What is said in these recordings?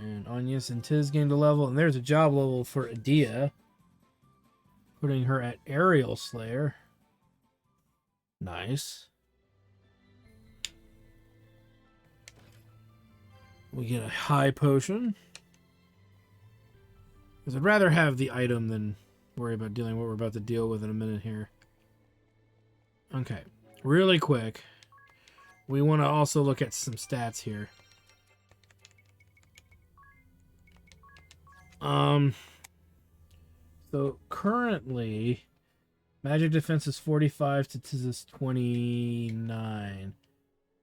And Agnes and Tiz gained a level. And there's a job level for Adia. Putting her at Aerial Slayer. Nice. We get a high potion. Because I'd rather have the item than worry about dealing with what we're about to deal with in a minute here. Okay. Really quick. We want to also look at some stats here. So currently, magic defense is 45 to Tiz is 29.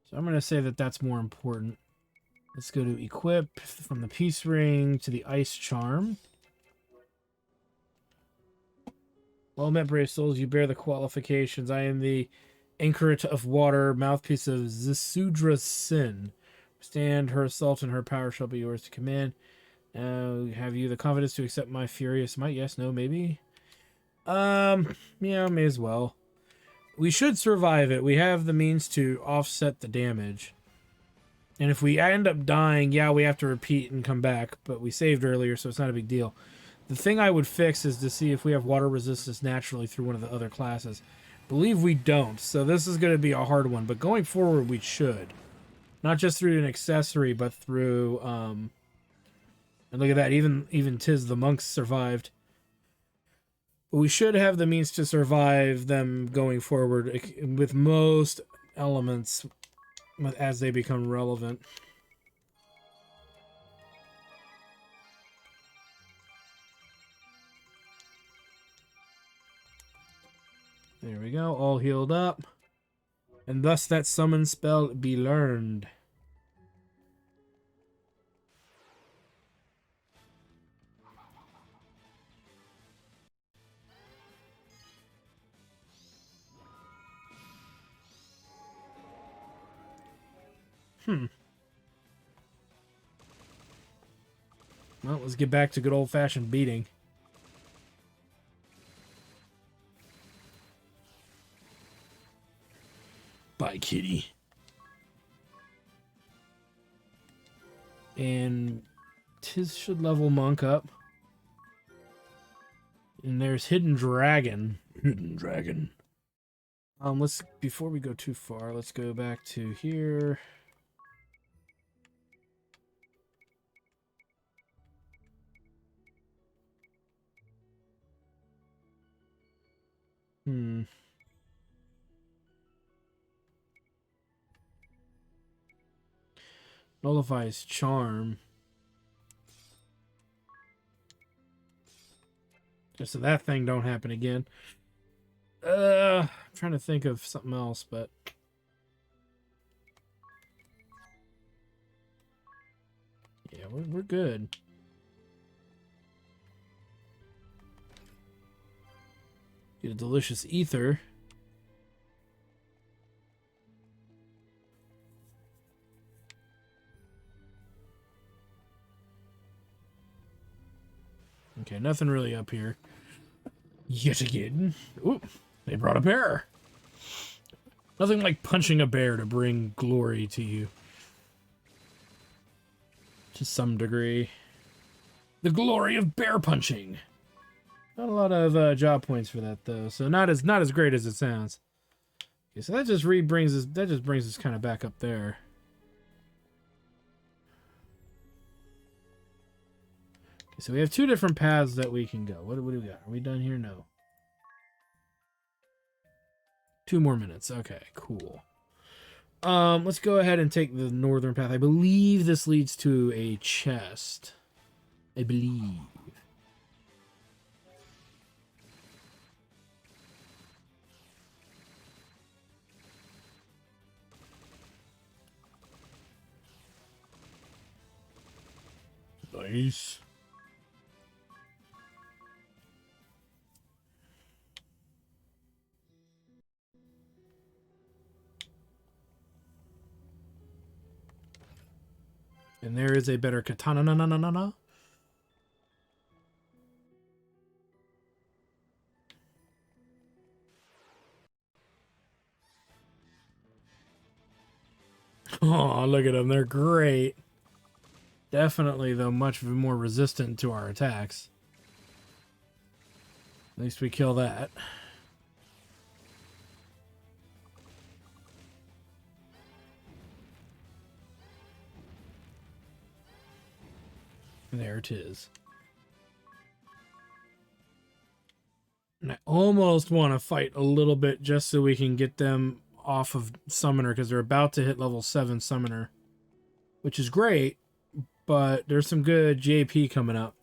So I'm going to say that that's more important. Let's go to equip from the peace ring to the ice charm. Well met, brave souls. You bear the qualifications. I am the anchoret of water, mouthpiece of Zisudra's sin. Stand her assault and her power shall be yours to command. Have you the confidence to accept my furious might? Yes, no, maybe? Yeah, may as well. We should survive it. We have the means to offset the damage. And if we end up dying, yeah, we have to repeat and come back. But we saved earlier, so it's not a big deal. The thing I would fix is to see if we have water resistance naturally through one of the other classes. Believe we don't, so this is going to be a hard one. But going forward, we should. Not just through an accessory, but through... And look at that, even Tiz the monks survived. But we should have the means to survive them going forward with most elements as they become relevant. There we go, all healed up. And thus that summon spell be learned. Well, let's get back to good old-fashioned beating. Bikini. And Tiz should level Monk up. And there's Hidden Dragon. Hidden Dragon. Let's, before we go too far, let's go back to here. Nullifies charm. Just so that thing don't happen again. I'm trying to think of something else, but... yeah, we're good. Get a delicious ether. Okay, nothing really up here. Yet again. Ooh, they brought a bear. Nothing like punching a bear to bring glory to you. To some degree. The glory of bear punching. Not a lot of job points for that though, so not as great as it sounds. Okay, so that just brings us kind of back up there. Okay, so we have two different paths that we can go. What do we got? Are we done here? No. 2 more minutes. Okay, cool. Let's go ahead and take the northern path. I believe this leads to a chest. I believe. Nice. And there is a better katana. Na. Oh, look at them. They're great. Definitely, though, much more resistant to our attacks. At least we kill that. There it is. And I almost want to fight a little bit just so we can get them off of Summoner, because they're about to hit level 7 Summoner, which is great, but there's some good JP coming up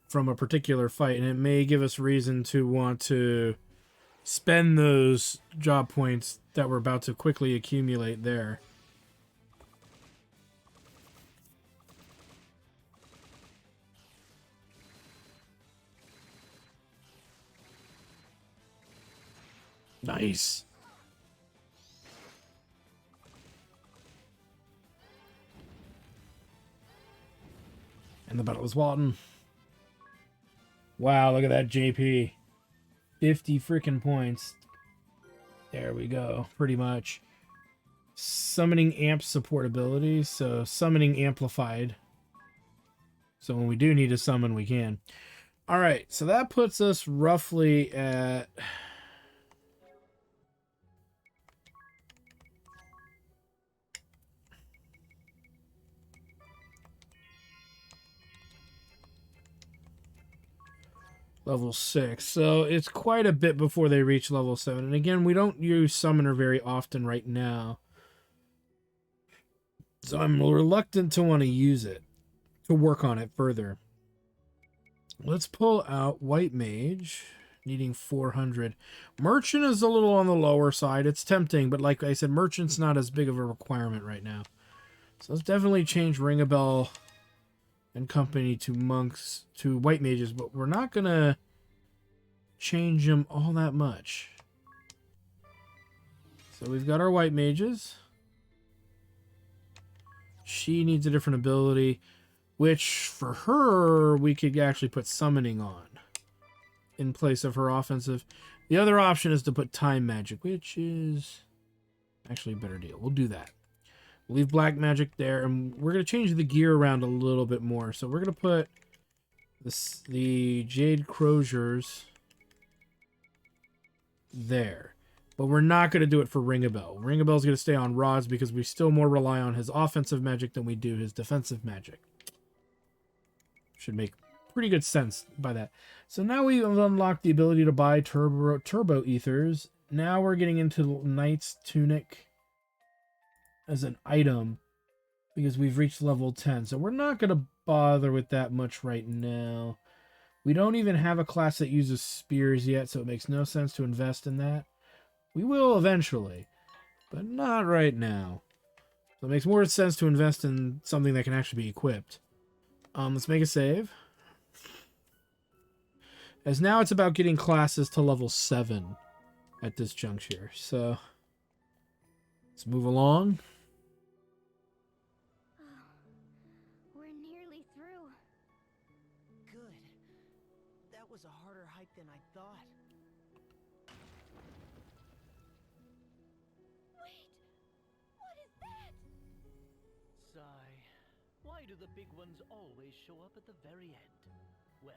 from a particular fight, and it may give us reason to want to spend those job points that we're about to quickly accumulate there. Nice. And the battle is Walton. Wow, look at that JP. 50 freaking points. There we go, pretty much. Summoning amp support ability, so summoning amplified. So when we do need to summon, we can. Alright, so that puts us roughly at... level 6, so it's quite a bit before they reach level 7. And again, we don't use Summoner very often right now, so I'm reluctant to want to use it, to work on it further. Let's pull out White Mage, needing 400. Merchant is a little on the lower side. It's tempting, but like I said, Merchant's not as big of a requirement right now. So let's definitely change Ring a Bell and company to monks, to white mages, but we're not gonna change them all that much. So we've got our white mages. She needs a different ability, which for her we could actually put summoning on in place of her offensive. The other option is to put time magic, which is actually a better deal. We'll do that. We'll leave black magic there, and we're going to change the gear around a little bit more. So we're going to put the Jade Croziers there. But we're not going to do it for Ring a Bell. Ring a Bell is going to stay on rods because we still more rely on his offensive magic than we do his defensive magic. Should make pretty good sense by that. So now we've unlocked the ability to buy turbo ethers. Now we're getting into Knight's Tunic as an item because we've reached level 10. So we're not going to bother with that much right now. We don't even have a class that uses spears yet, so it makes no sense to invest in that. We will eventually, but not right now. So it makes more sense to invest in something that can actually be equipped. Let's make a save. As now it's about getting classes to level 7 at this juncture. So let's move along. We're nearly through. Good. That was a harder hike than I thought. Wait! What is that? Sigh. Why do the big ones always show up at the very end? Well,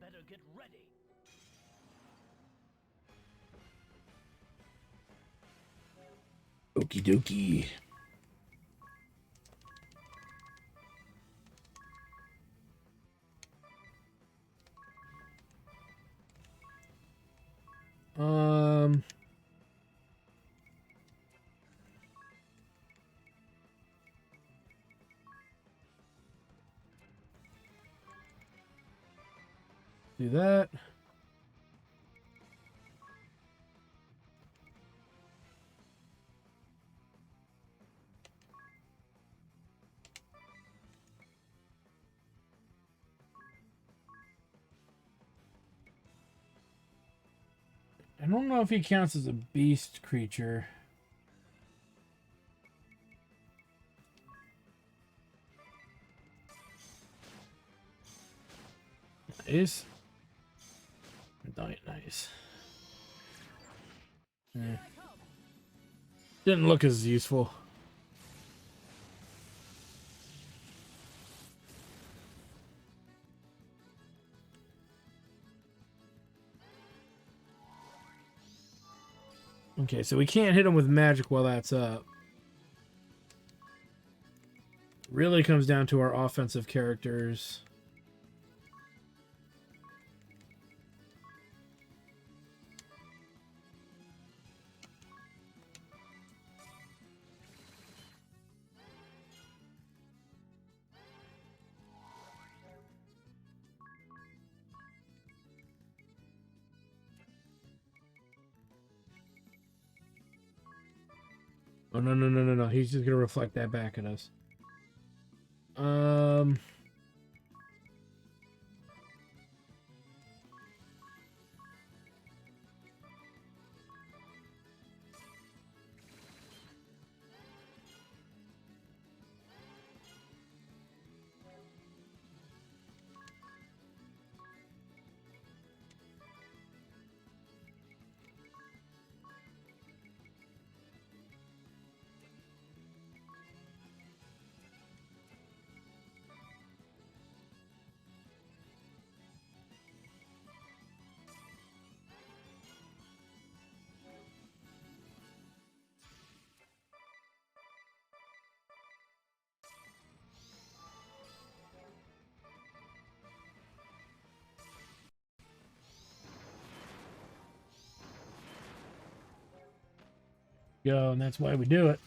better get ready. Okie dokie. Do that. I don't know if he counts as a beast creature. Nice. Nice. Didn't look as useful. Okay, so we can't hit him with magic while that's up. Really comes down to our offensive characters. Oh, no, no, no, no, no. He's just going to reflect that back at us. Go, and that's why we do it.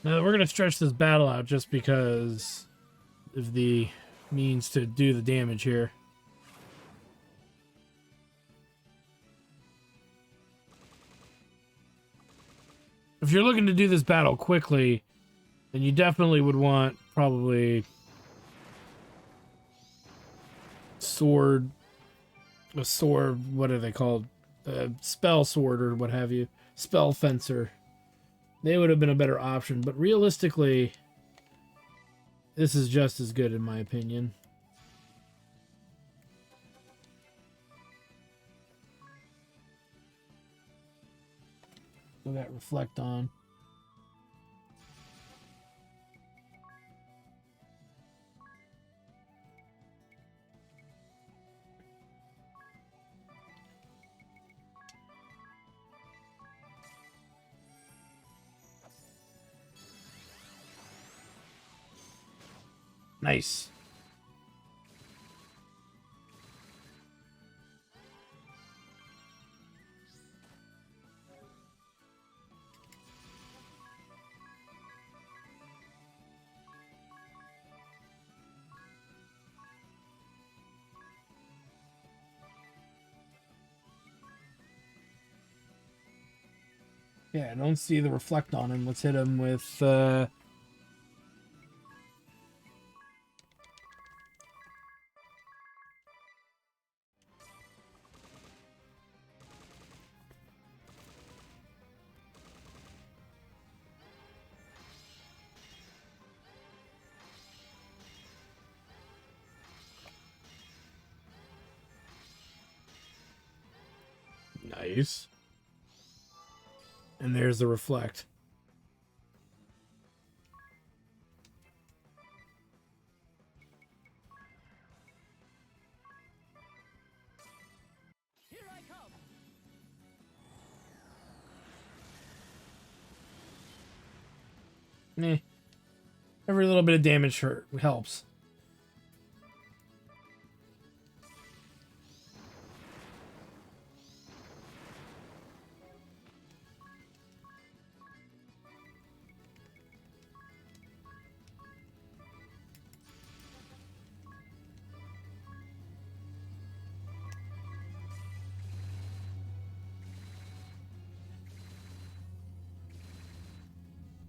Now, we're going to stretch this battle out just because of the means to do the damage here. If you're looking to do this battle quickly, then you definitely would want probably a sword, what are they called? A spell sword or what have you. Spell fencer. They would have been a better option, but realistically, this is just as good in my opinion. So that reflect on. Nice. Yeah, I don't see the reflect on him. Let's hit him with nice. And there's the reflect. Here I come. Every little bit of damage helps.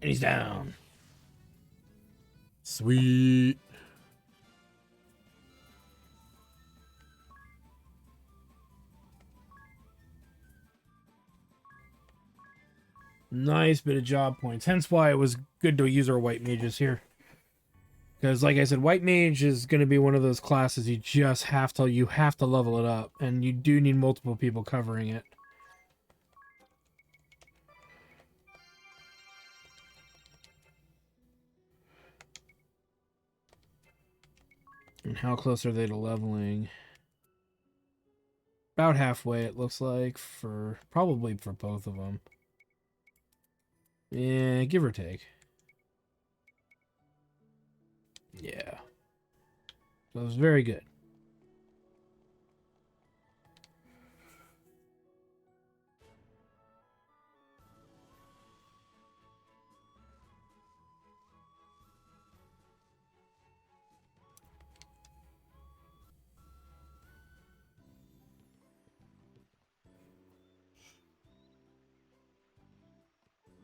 And he's down. Sweet. Nice bit of job points. Hence why it was good to use our white mages here. Because, like I said, white mage is going to be one of those classes you have to level it up, and you do need multiple people covering it. And how close are they to leveling? About halfway, it looks like, probably for both of them. Yeah, give or take. Yeah. So it was very good.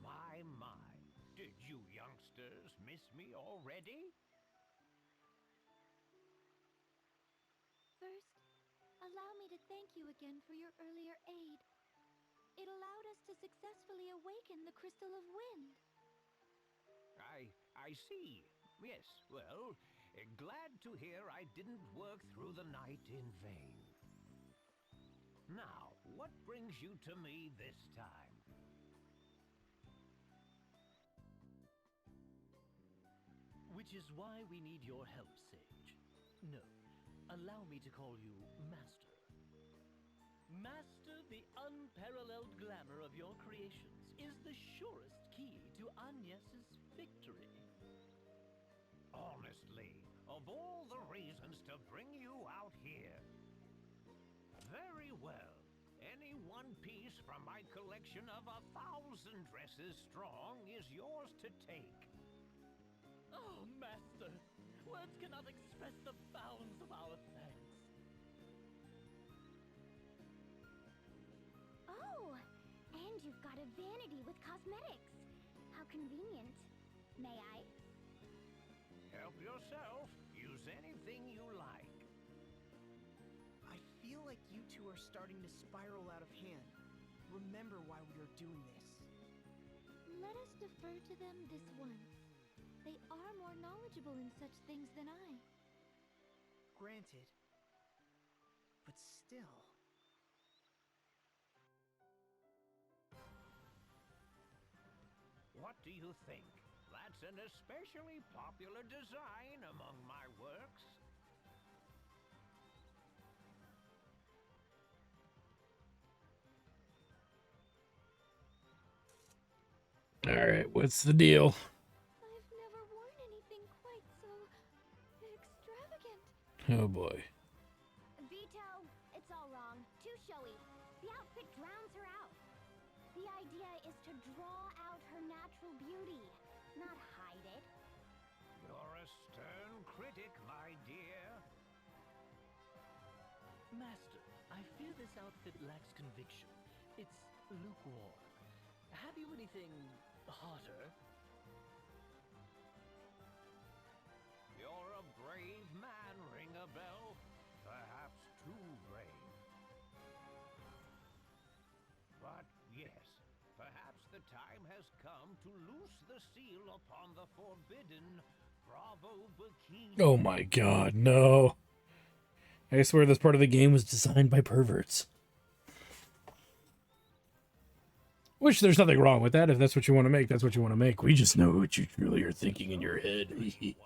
My. Did you youngsters miss me already? First, allow me to thank you again for your earlier aid. It allowed us to successfully awaken the Crystal of Wind. I see. Yes, well, glad to hear I didn't work through the night in vain. Now, what brings you to me this time? Which is why we need your help, Sage. No, allow me to call you Master. Master the unparalleled glamour of your creations is the surest key to Agnes's victory. Honestly, of all the reasons to bring you out here. Very well. Any one piece from my collection of 1,000 dresses strong is yours to take. Oh, Master! Words cannot express the bounds of our thanks. Oh, and you've got a vanity with cosmetics. How convenient. May I? Help yourself. Use anything you like. I feel like you two are starting to spiral out of hand. Remember why we are doing this. Let us defer to them this once. They are more knowledgeable in such things than I. Granted. But still. What do you think? That's an especially popular design among my works. Alright, what's the deal? I've never worn anything quite so extravagant. Oh boy. Vito, it's all wrong. Too showy. The outfit drowns her out. The idea is to draw out her natural beauty, not hide it. You're a stern critic, my dear. Master, I fear this outfit lacks conviction. It's lukewarm. Have you anything hotter? You're a brave man, ring a bell. Perhaps too brave. But yes, perhaps the time has come to loose the seal upon the forbidden Bravo Bikini. Oh my god, no. I swear this part of the game was designed by perverts. Which there's nothing wrong with that. If that's what you want to make, that's what you want to make. We just know what you truly are thinking in your head. Was it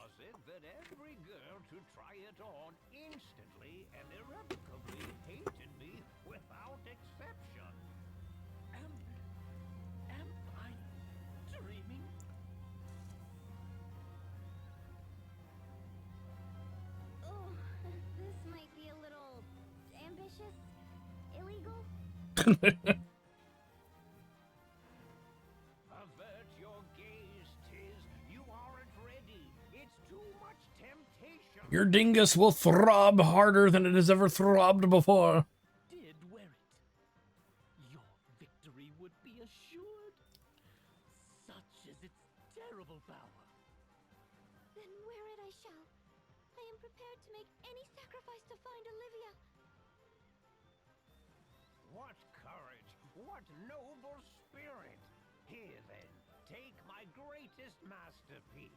that every girl to try it on instantly and irrevocably hated me without exception? Am I dreaming? Oh, this might be a little ambitious, illegal. Avert your gaze, Tiz. You aren't ready. It's too much temptation. Your dingus will throb harder than it has ever throbbed before. Did wear it. Your victory would be assured. Such is its terrible power. Then wear it I shall. I am prepared to make any sacrifice to find Olivia. What courage! What noble spirit! Here then, take my greatest masterpiece.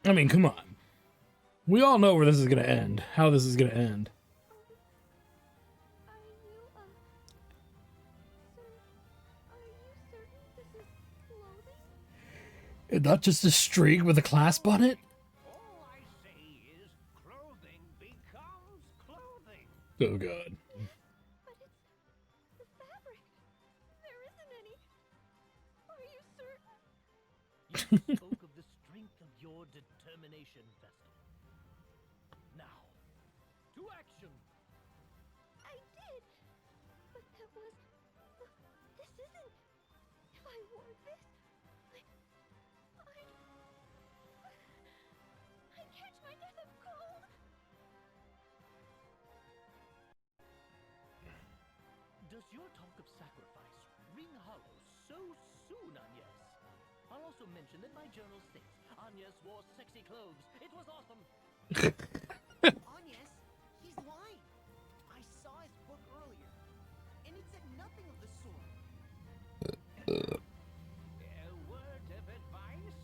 I mean, come on. We all know where this is going to end. How this is going to end. Are you certain this is clothing? And not just a string with a clasp on it? All I say is, clothing becomes clothing. Oh, God. But it's the fabric. There isn't any. Are you certain? You spoke of the strength of your determination, Vestal. Now, to action! I did. But that was. This isn't. If I wore this, I'd catch my death of cold. Does your talk of sacrifice ring hollow so soon, Agnes? I'll also mention that my journal states Agnes wore sexy clothes. It was awesome. Agnes, he's lying. I saw his book earlier, and it said nothing of the sort. A word of advice?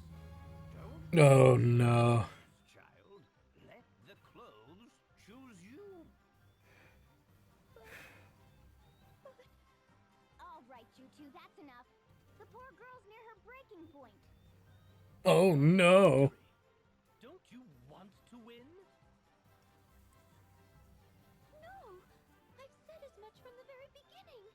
Don't Oh, no. child. Let the clothes choose you. All right, you two, that's enough. The poor girl's near her breaking point. Oh, no. Don't you want to win? No, I've said as much from the very beginning.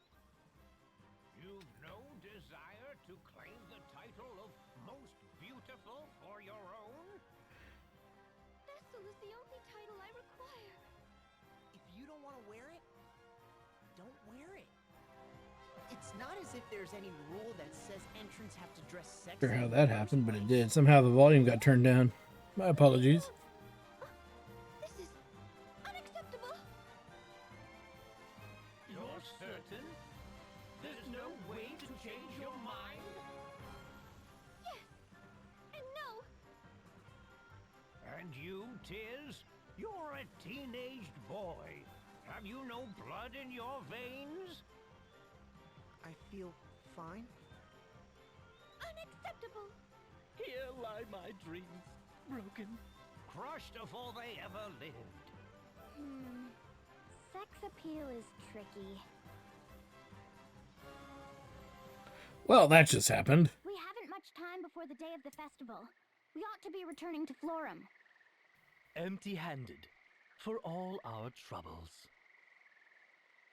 You've no desire to claim the title of most beautiful for your own? Vestal is the only title I require. If you don't want to wear it, don't wear it. It's not as if there's any rule that says entrants have to dress sexy. Sure how in the that first happened, but it place. did. Somehow the volume got turned down. My apologies. This is unacceptable. You're certain? There's no way to change your mind? Yes. And no. And you, Tiz? You're a teenaged boy. Have you no blood in your veins? I feel fine. Unacceptable. Here lie my dreams, broken. Crushed before they ever lived. Sex appeal is tricky. Well, that just happened. We haven't much time before the day of the festival. We ought to be returning to Florum. Empty-handed, for all our troubles.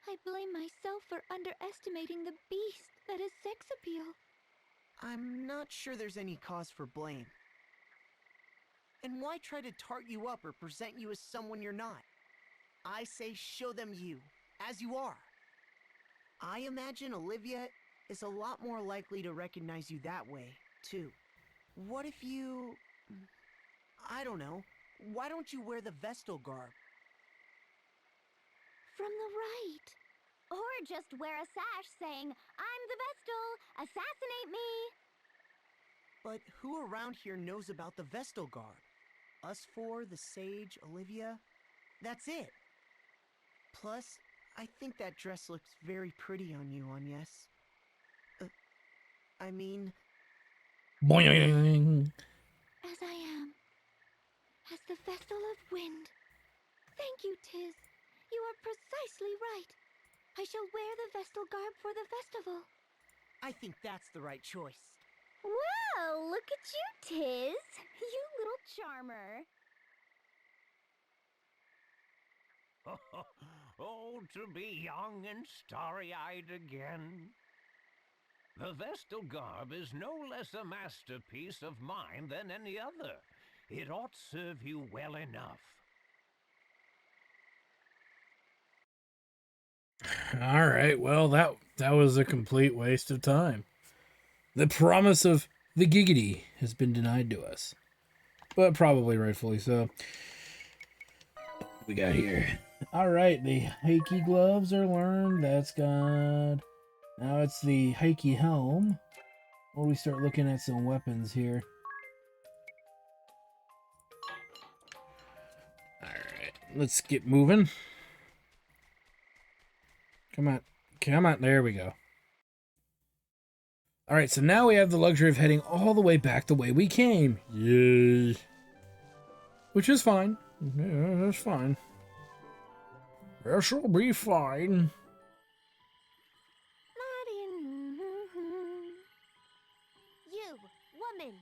I blame myself for underestimating the beast that is sex appeal. I'm not sure there's any cause for blame. And why try to tart you up or present you as someone you're not? I say show them you, as you are. I imagine Olivia is a lot more likely to recognize you that way, too. What if you... I don't know. Why don't you wear the Vestal garb? From the right. Or just wear a sash saying, I'm the Vestal, assassinate me. But who around here knows about the Vestal garb? Us four, the Sage, Olivia? That's it. Plus, I think that dress looks very pretty on you, Agnes. I mean... Boing. As I am. As the Vestal of Wind. Thank you, Tiz. You are precisely right. I shall wear the Vestal garb for the festival. I think that's the right choice. Well, look at you, Tiz. You little charmer. Oh, to be young and starry-eyed again. The Vestal garb is no less a masterpiece of mine than any other. It ought serve you well enough. All right, well, that was a complete waste of time. The promise of the giggity has been denied to us, but probably rightfully so. What we got here? All right, the Heike gloves are learned. That's gone. Now it's the Heike helm. Or we start looking at some weapons here. Alright, let's get moving. Come on. Come on. There we go. Alright, so now we have the luxury of heading all the way back the way we came. Yay. Which is fine. Yeah, that's fine. This'll be fine. You, woman.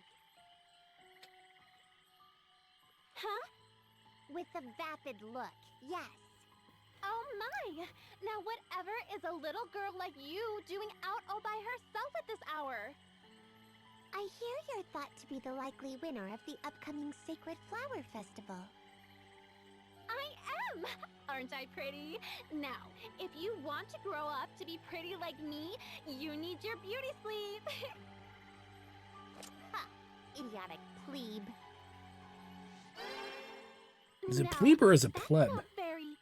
Huh? With a vapid look, yes. Oh my! Now whatever is a little girl like you doing out all by herself at this hour? I hear you're thought to be the likely winner of the upcoming Sacred Flower Festival. I am! Aren't I pretty? Now, if you want to grow up to be pretty like me, you need your beauty sleep. Ha! Idiotic plebe. Is it No, plebe or is it that's pleb? not very...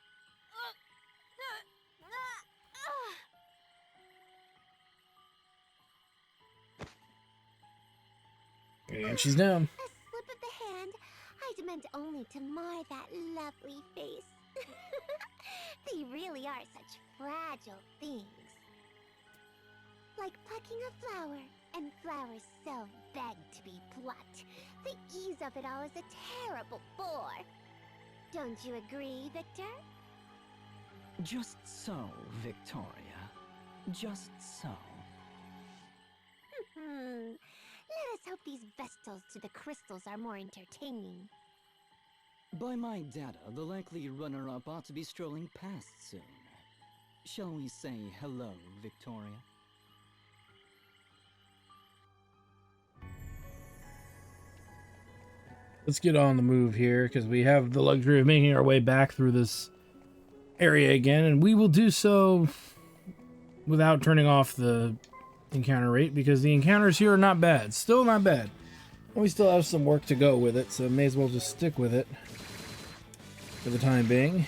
And she's down. A slip of the hand. I meant only to mar that lovely face. They really are such fragile things. Like plucking a flower, and flowers so beg to be plucked. The ease of it all is a terrible bore. Don't you agree, Victor? Just so, Victoria. Just so. Let us hope these vestals to the crystals are more entertaining. By my data, the likely runner-up ought to be strolling past soon. Shall we say hello, Victoria? Let's get on the move here, because we have the luxury of making our way back through this area again, and we will do so without turning off the encounter rate, because the encounters here are not bad. Still not bad. And we still have some work to go with it, so may as well just stick with it for the time being.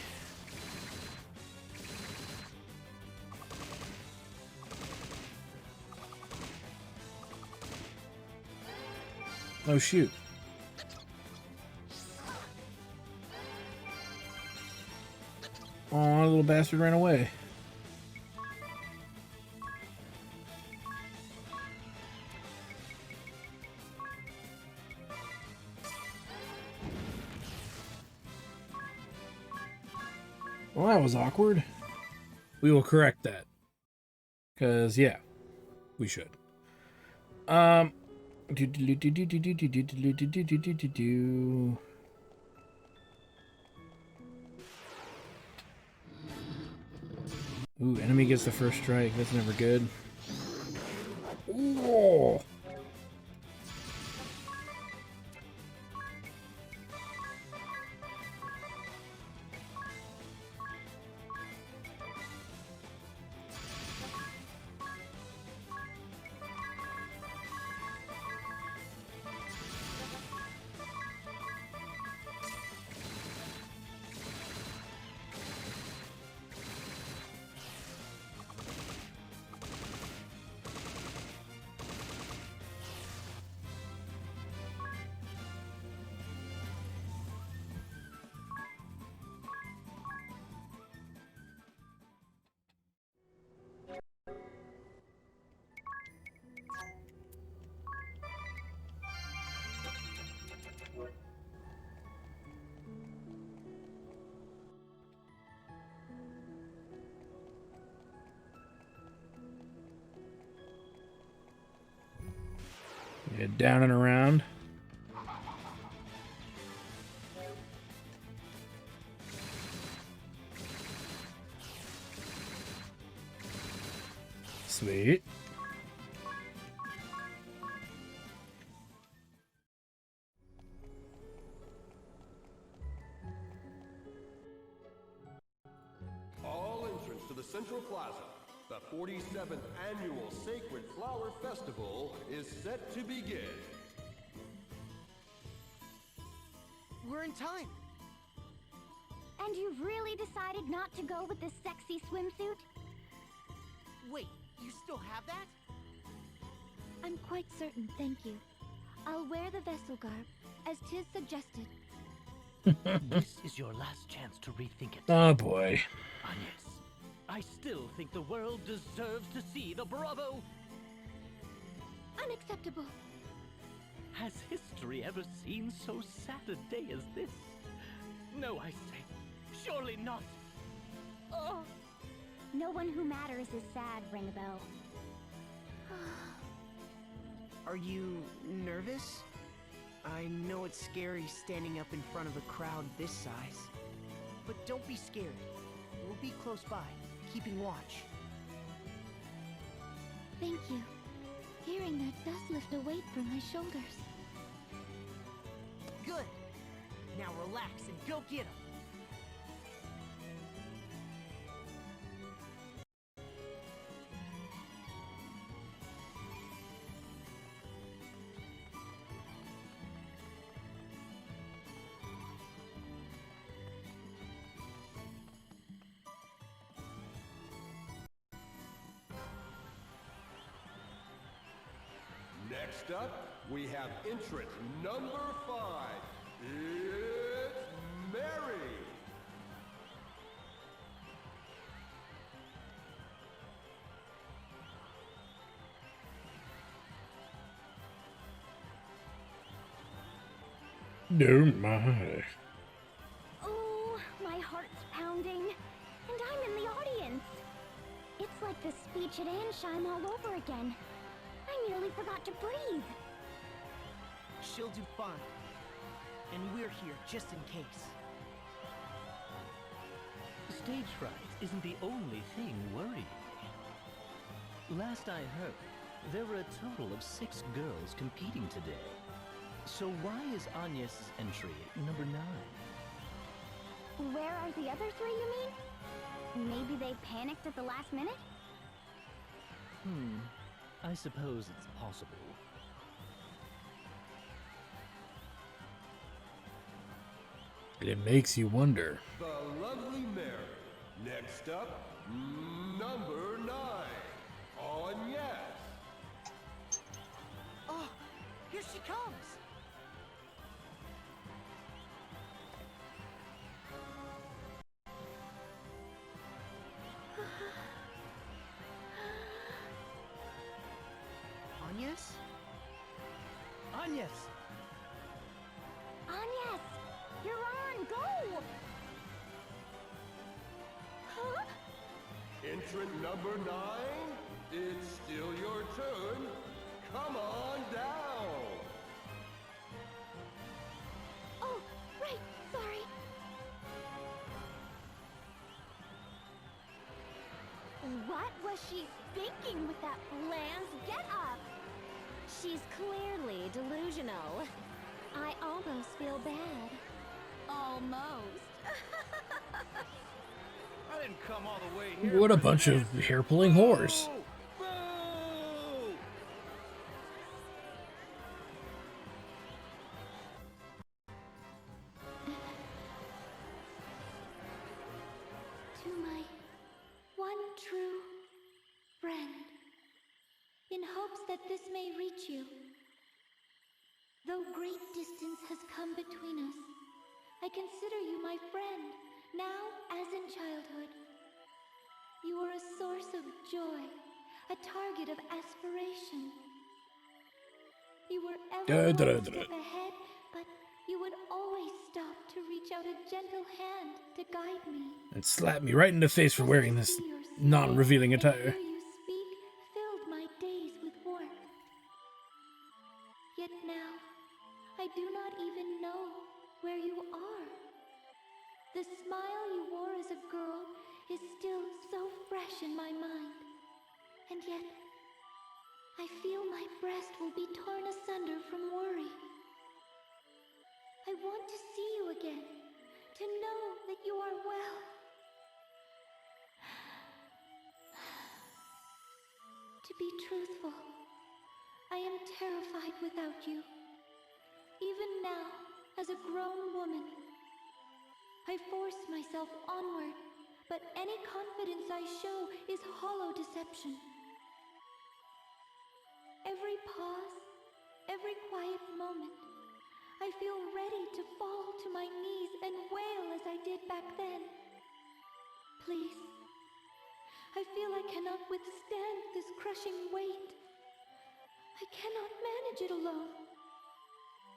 Oh shoot. Aw, little bastard ran away. Well, that was awkward. We will correct that. Because, yeah, we should. Ooh, enemy gets the first strike. That's never good. Ooh. Yeah, down and around. Sweet. All entrance to the Central Plaza. The 47th Annual Sacred Flower Festival is set to begin. We're in time. And you really decided not to go with this sexy swimsuit? Wait, You still have that? I'm quite certain, thank you. I'll wear the vessel garb, as 'tis suggested. This is your last chance to rethink it. Oh boy. Agnes, I still think the world deserves to see the Bravo. Unacceptable. Has history ever seen so sad a day as this? No, I say, surely not. Oh. No one who matters is sad, ring a bell. Are you nervous? I know it's scary standing up in front of a crowd this size. But don't be scared. We'll be close by, keeping watch. Thank you. Hearing that does lift a weight from my shoulders. Good. Now relax and go get him. Next up, we have entrant number 5. It's Mary. No my. Oh, my heart's pounding, and I'm in the audience. It's like the speech at Ansheim all over again. I nearly forgot to breathe. She'll do fine. And we're here just in case. Stage fright isn't the only thing worrying me. Last I heard, there were a total of 6 girls competing today. So why is Agnes' entry number 9? Where are the other 3, you mean? Maybe they panicked at the last minute? I suppose it's possible. It makes you wonder. The lovely Mary. Next up, number 9. Agnes. Oh, here she comes! Agnes? Agnes! Agnes! You're on! Go! Huh? Entrant number 9. It's still your turn. Come on down. Oh, right. Sorry. What was she thinking with that bland get-up? She's clearly delusional. I almost feel bad. Almost. I didn't come all the way here. What a for bunch this. of hair-pulling whores. Boo! Boo! To my one true friend, in hopes that this may reach you. Though great distance has come between us, I consider you my friend, now as in childhood. You are a source of joy, a target of aspiration. You were ever one step ahead, but you would always stop to reach out a gentle hand to guide me. And slap me right in the face for wearing this non-revealing attire. Hear you speak filled my days with warmth. Yet now, I do not even know where you are. The smile you wore as a girl is still so fresh in my mind. And yet, I feel my breast will be torn asunder from worry. I want to see you again, to know that you are well. To be truthful, I am terrified without you. Even now, as a grown woman, I force myself onward, but any confidence I show is hollow deception. every pause, every quiet moment, I feel ready to fall to my knees and wail as I did back then. Please, I feel I cannot withstand this crushing weight. I cannot manage it alone.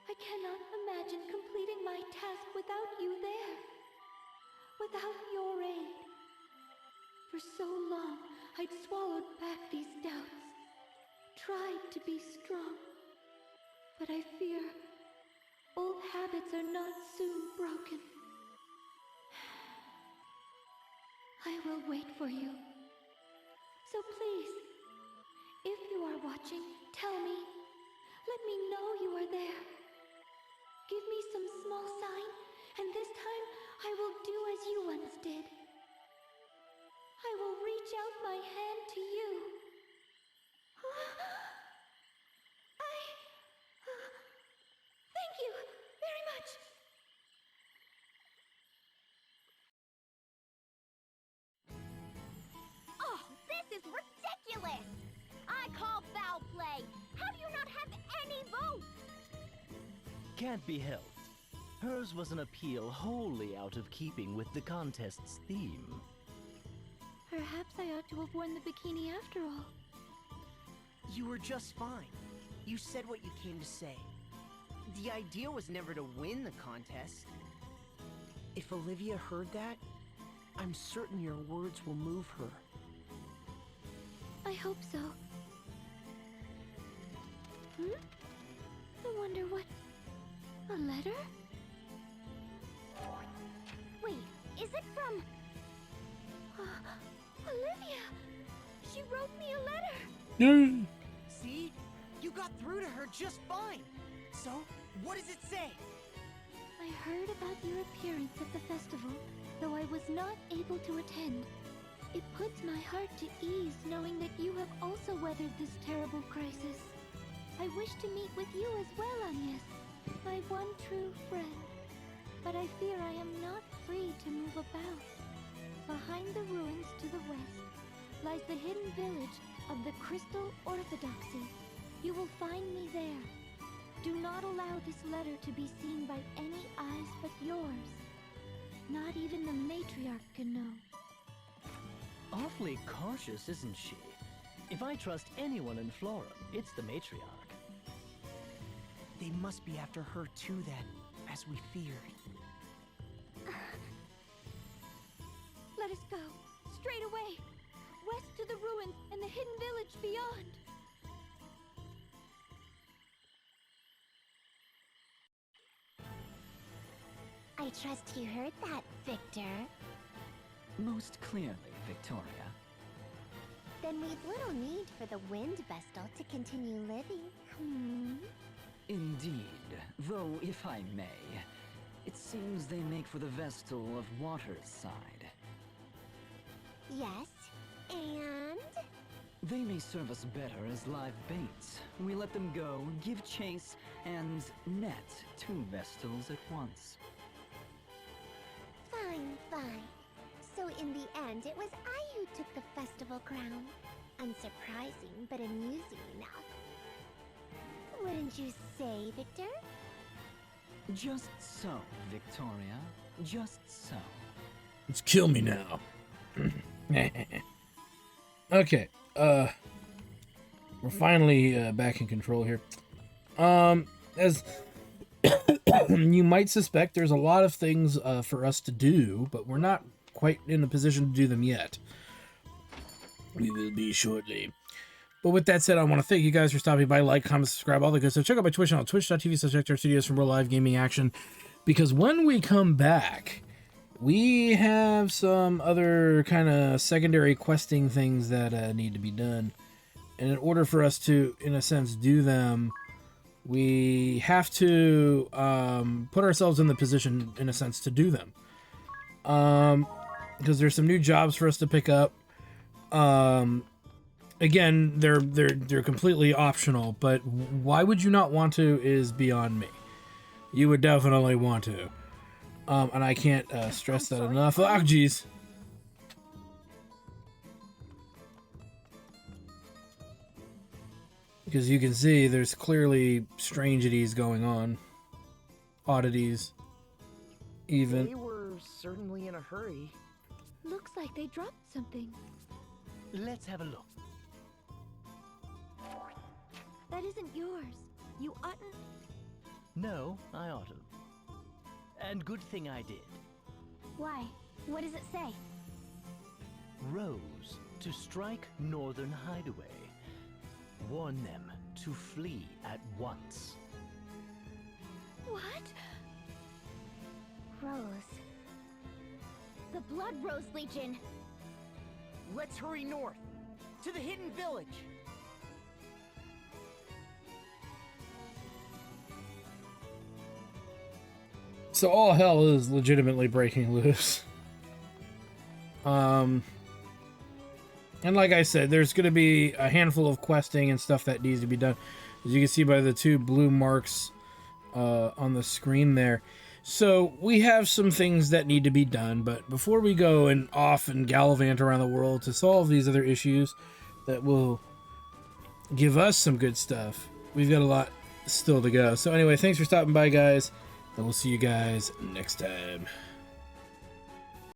I cannot imagine completing my task without you there, without your aid. For so long, I'd swallowed back these doubts, tried to be strong, but I fear old habits are not soon broken. I will wait for you. So please, if you are watching, tell me. Let me know you are there. Give me some small sign, and this time I will do as you once did. I will reach out my hand to you. Thank you very much. Oh, this is ridiculous! I call foul play! How do you not have any votes? Can't be helped. Hers was an appeal wholly out of keeping with the contest's theme. Perhaps I ought to have worn the bikini after all. You were just fine. You said what you came to say. The idea was never to win the contest. If Olivia heard that, I'm certain your words will move her. I hope so. I wonder what... A letter? Wait, is it from... Olivia! She wrote me a letter! See? You got through to her just fine. So, what does it say? I heard about your appearance at the festival, though I was not able to attend. It puts my heart to ease knowing that you have also weathered this terrible crisis. I wish to meet with you as well, Agnes, my one true friend. But I fear I am not free to move about. Behind the ruins to the west lies the hidden village of the Crystal Orthodoxy. You will find me there. Do not allow this letter to be seen by any eyes but yours. Not even the matriarch can know. Awfully cautious, isn't she? If I trust anyone in Flora, it's the matriarch. They must be after her too then, as we feared. Let us go, straight away, west to the ruins and the hidden village beyond. I trust you heard that, Victor. Most clearly, Victoria. Then we've little need for the wind vestal to continue living. Indeed, though if I may, it seems they make for the Vestal of Water's side. Yes, and... They may serve us better as live baits. We let them go, give chase, and net two Vestals at once. Fine, fine. So in the end, it was I who took the festival crown. Unsurprising, but amusing enough. Wouldn't you say, Victor? Just so, Victoria. Just so. Let's kill me now. Okay, we're finally back in control here. As you might suspect, there's a lot of things for us to do, but we're not quite in a position to do them yet. We will be shortly. But with that said, I want to thank you guys for stopping by. Like, comment, subscribe, all the good stuff. Check out my Twitch channel, twitch.tv/Studios from real live gaming action. Because when we come back, we have some other kind of secondary questing things that need to be done. And in order for us to, in a sense, do them, we have to put ourselves in the position, in a sense, to do them. Because there's some new jobs for us to pick up. Again, they're completely optional, but why would you not want to is beyond me. You would definitely want to. And I can't stress that enough. Oh, jeez. Because you can see there's clearly strangities going on. Oddities. Even. They were certainly in a hurry. Looks like they dropped something. Let's have a look. That isn't yours. You oughtn't. No, I ought to. And good thing I did. Why? What does it say? Rose to strike Northern Hideaway. Warn them to flee at once. What? Rose. The Blood Rose Legion. Let's hurry north to the hidden village. So all hell is legitimately breaking loose. And like I said, there's going to be a handful of questing and stuff that needs to be done. As you can see by the two blue marks on the screen there. So we have some things that need to be done, but before we go and off and gallivant around the world to solve these other issues that will give us some good stuff, we've got a lot still to go. So anyway, thanks for stopping by, guys, and we'll see you guys next time.